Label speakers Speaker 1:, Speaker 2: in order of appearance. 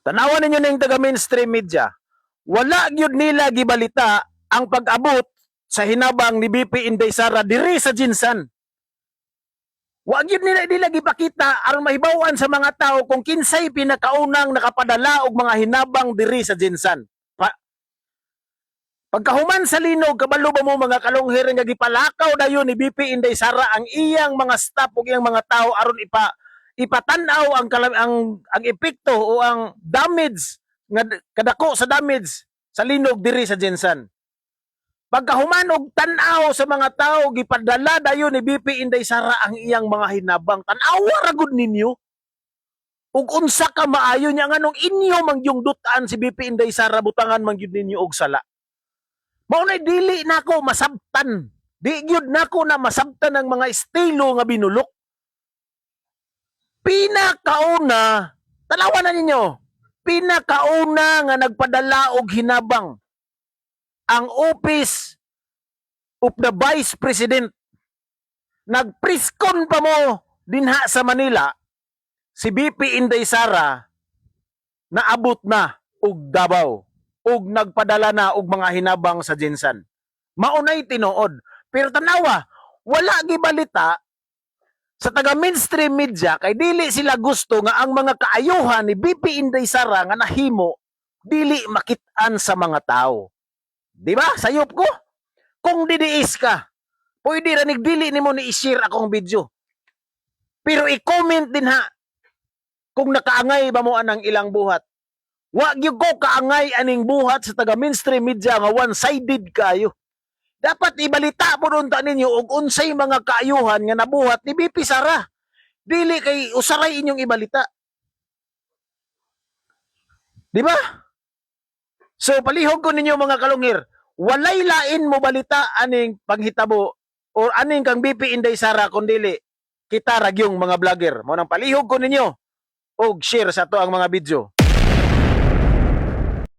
Speaker 1: Tanawan ninyo na yung taga mainstream media. Wala gyud nila gibalita ang pag-abot sa hinabang ni BP Inday Sara diri sa Jinsan. Wa gyud nila gipakita aron mahibaw-an sa mga tao kung kinsay pinakaunang nakapadala og mga hinabang diri sa Jinsan. Pagkahuman sa linog, kabalo ba mo mga kalunghir nga gipalakaw dayon ni BP Inday Sara ang iyang mga staff ug iyang mga tao aron ipatanaw ang epekto o ang damage nga kadako sa damage sa linog diri sa Jinsan. Pagkahuman og tan-aw sa mga tao gipadala dayon ni BP Inday Sara ang iyang mga hinabang. Tan-awa ra gud ninyo. Ug unsa ka maayo nya nganong inyo mangyong dutan si BP Inday Sara butangan man gyud ninyo og sala. Mao nay dili nako masabtan. Di gyud nako na masabtan ang mga estilo nga binulok. Pinakauna, tanawan na ninyo. Pinakauna nga nagpadala og hinabang ang Office of the Vice President. Nagpriskon pa mo dinha sa Manila si BP Inday Sara na abot na og Davao ug nagpadala na og mga hinabang sa Jinsan. Maunay tinuod. Pero tanawa, wala gibalita sa taga mainstream media kay dili sila gusto nga ang mga kaayuhan ni BP Inday Sara nga nahimo dili makit-an sa mga tao. Di ba? Sayop ko. Kung didiis ka, pwede ra nigdili nimo ni i-share akong video. Pero i-comment din ha kung nakaangay ba mo anang ilang buhat. Wa gyud ko kaangay aning buhat sa taga mainstream media nga one-sided kayo. Dapat ibalita po unta ninyo og unsay mga kaayuhan nga nabuhat ni BP Sara. Dili kay usaray inyong ibalita. Di ba? So palihog ko ninyo mga kalunghir, walay lain mo balita aning panghitabo o aning kang BP Inday Sara kundili kita ragyong mga vlogger. Mo nang palihog ko ninyo og share sa to ang mga video.